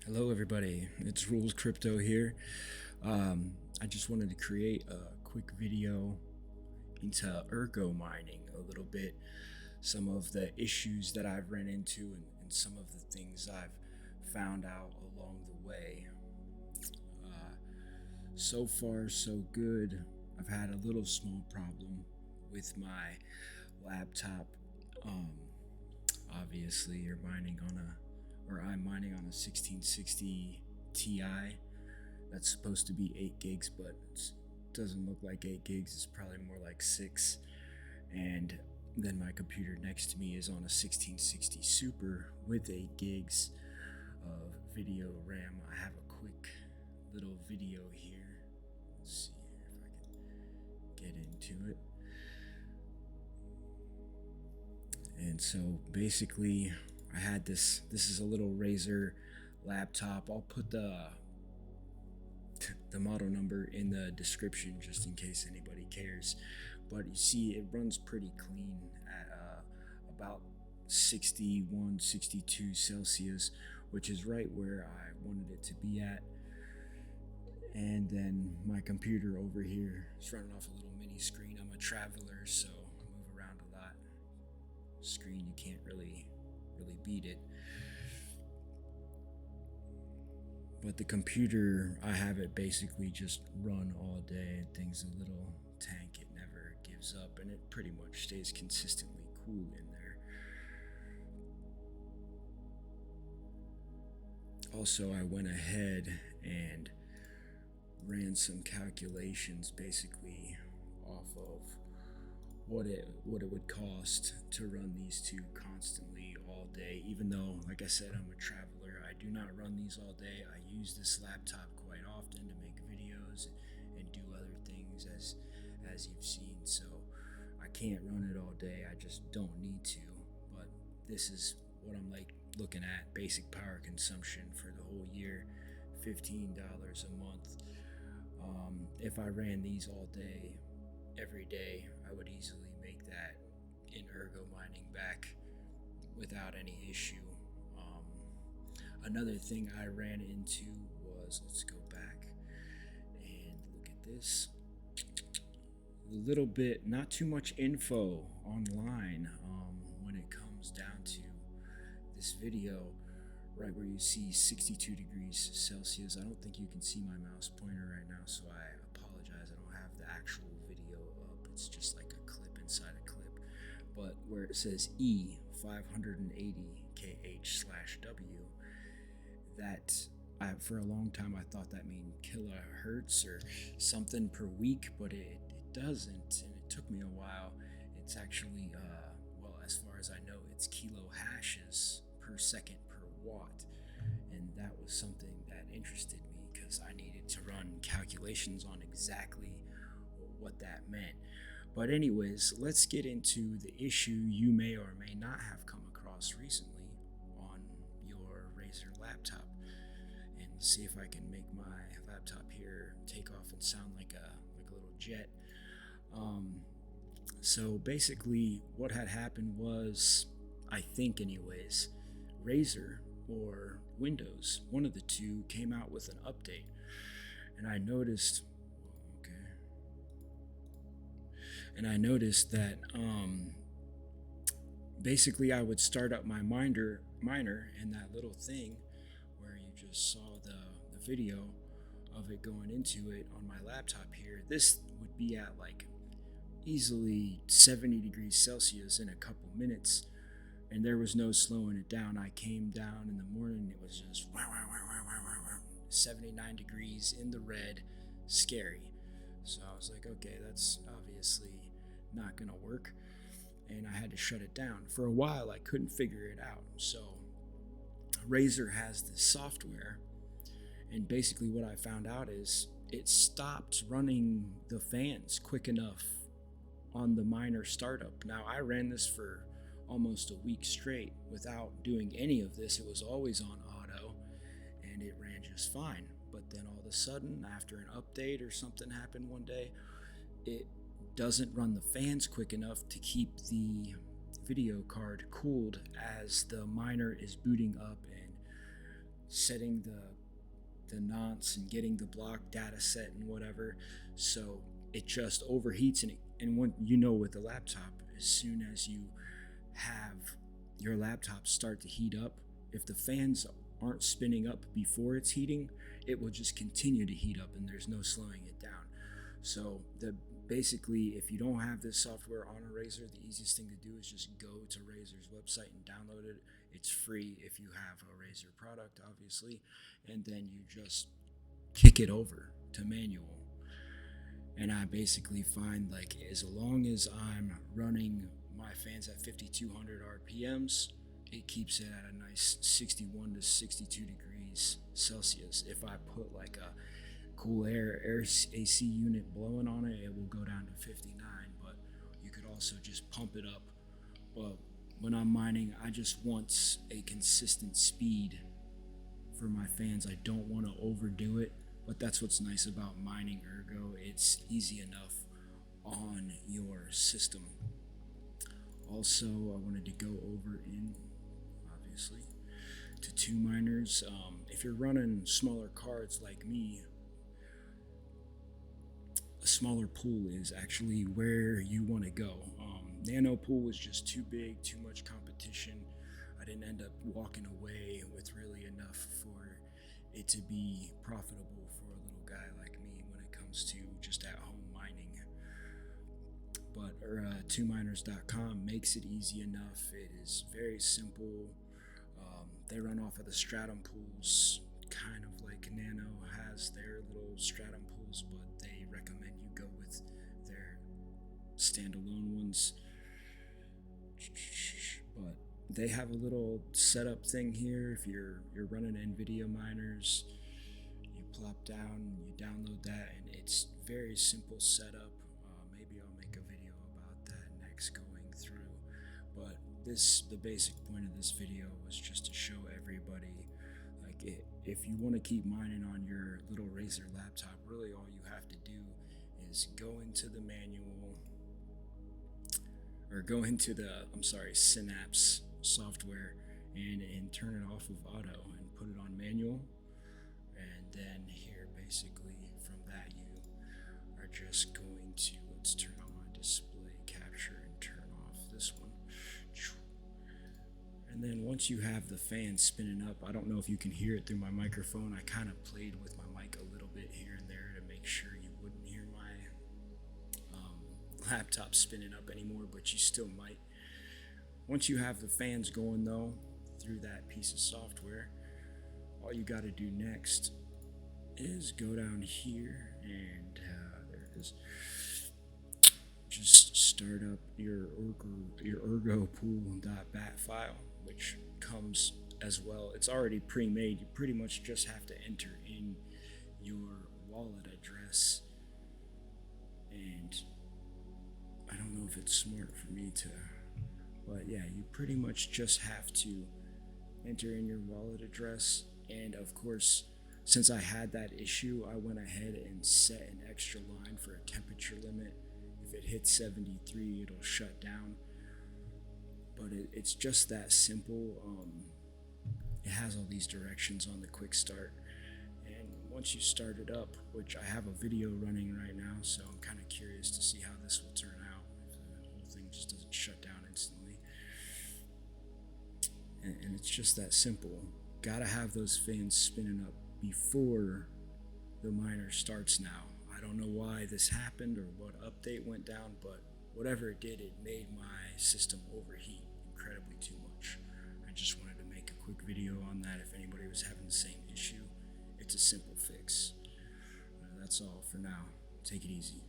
Hello, everybody. It's Rules Crypto here. I just wanted to create a quick video into ergo mining a little bit, some of the issues that I've run into, and some of the things I've found out along the way. Uh, so far, so good. I've had a little small problem with my laptop. Um, Obviously, I'm mining on a 1660 Ti. That's supposed to be 8 gigs, but it doesn't look like 8 gigs. It's probably more like 6. And then my computer next to me is on a 1660 Super with 8 gigs of video RAM. I have a quick little video here. Let's see if I can get into it. And so basically, I had this. This is a little Razer laptop. I'll put the model number in the description just in case anybody cares. But you see, it runs pretty clean at about 61, 62 Celsius, which is right where I wanted it to be at. And then my computer over here is running off a little mini screen. I'm a traveler, so I move around a lot. Screen, you can't really beat it. But the computer, I have it basically just run all day. And thing's a little tank, it never gives up, and it pretty much stays consistently cool in there. Also, I went ahead and ran some calculations basically off of what it would cost to run these two constantly all day. Even though, like I said, I'm a traveler, I do not run these all day. I use this laptop quite often to make videos and do other things, as you've seen. So I can't run it all day. I just don't need to. But this is what I'm like looking at: basic power consumption for the whole year, $15 a month. If I ran these all day, every day, I would easily make that in ergo mining back without any issue. Another thing I ran into was, let's go back and look at this. A little bit, not too much info online when it comes down to this video, right where you see 62 degrees Celsius. I don't think you can see my mouse pointer right now, so I apologize. I don't have the actual video up. It's just like a clip inside a clip. But where it says E 580 kh/W, that for a long time I thought that meant kilohertz or something per week, but it doesn't, and it took me a while. It's actually, well, as far as I know, it's kilohashes per second per watt, and that was something that interested me because I needed to run calculations on exactly what that meant. But anyways, let's get into the issue you may or may not have come across recently on your Razer laptop, and see if I can make my laptop here take off and sound like a little jet. So basically, what had happened was, I think, anyways, Razer or Windows, one of the two, came out with an update, and I noticed. Okay, and I noticed that basically I would start up my miner, and that little thing where you just saw the video of it going into it on my laptop here, this would be at like easily 70 degrees Celsius in a couple minutes, and there was no slowing it down. I came down in the morning, it was just 79 degrees in the red, scary. So I was like, okay, that's obviously not gonna work, and I had to shut it down. For a while I couldn't figure it out. So Razer has this software, and basically what I found out is it stopped running the fans quick enough on the miner startup. Now, I ran this for almost a week straight without doing any of this. It was always on auto, and it ran just fine. But then all of a sudden, after an update or something happened one day, it doesn't run the fans quick enough to keep the video card cooled as the miner is booting up and setting the nonce and getting the block data set and whatever. So it just overheats, and when you know with the laptop, as soon as you have your laptop start to heat up, if the fans aren't spinning up before it's heating, it will just continue to heat up and there's no slowing it down. So basically, if you don't have this software on a Razer, the easiest thing to do is just go to Razer's website and download it. It's free if you have a Razer product, obviously, and then you just kick it over to manual. And I basically find, like, as long as I'm running my fans at 5200 RPMs, it keeps it at a nice 61 to 62 degrees Celsius. If I put like a cool air AC unit blowing on it, it will go down to 59, but you could also just pump it up. But when I'm mining, I just want a consistent speed for my fans. I don't want to overdo it, but that's what's nice about Mining Ergo. It's easy enough on your system. Also, I wanted to go over in, obviously, to two miners. If you're running smaller cards like me, a smaller pool is actually where you want to go. Nano pool was just too big, too much competition. I didn't end up walking away with really enough for it to be profitable for a little guy like me when it comes to just at home mining. But twominers.com makes it easy enough. It is very simple. They run off of the stratum pools, kind of like Nano has their little stratum pools, but they recommend you go with their standalone ones. But they have a little setup thing here. If you're running NVIDIA miners, you plop down, you download that, and it's very simple setup. Maybe I'll make a video about that next going through. But the basic point of this video was just to show everybody, like, if you want to keep mining on your little Razer laptop, really all you have to do is go into the manual, or go into the Synapse software and turn it off of auto and put it on manual. And then here, basically, from that, you are just going to, let's turn on my display capture and turn off this one. And then once you have the fan spinning up, I don't know if you can hear it through my microphone. I kind of played with my mic a little bit here and there to make sure you wouldn't hear my laptop spinning up anymore, but you still might. Once you have the fans going, though, through that piece of software, all you got to do next is go down here, and there it is. Just start up your ergopool.bat file, which comes as well. It's already pre-made. You pretty much just have to enter in your wallet address, and I don't know if it's smart for me to, but yeah, you pretty much just have to enter in your wallet address. And of course, since I had that issue, I went ahead and set an extra line for a temperature limit. If it hits 73, it'll shut down. But it's just that simple. It has all these directions on the quick start, and once you start it up, which I have a video running right now, so I'm kind of curious to see how this will turn out if the whole thing just doesn't shut down instantly. And it's just that simple. Gotta have those fans spinning up before the miner starts now. I don't know why this happened or what update went down, but whatever it did, it made my system overheat incredibly too much. I just wanted to make a quick video on that if anybody was having the same issue. It's a simple fix. That's all for now. Take it easy.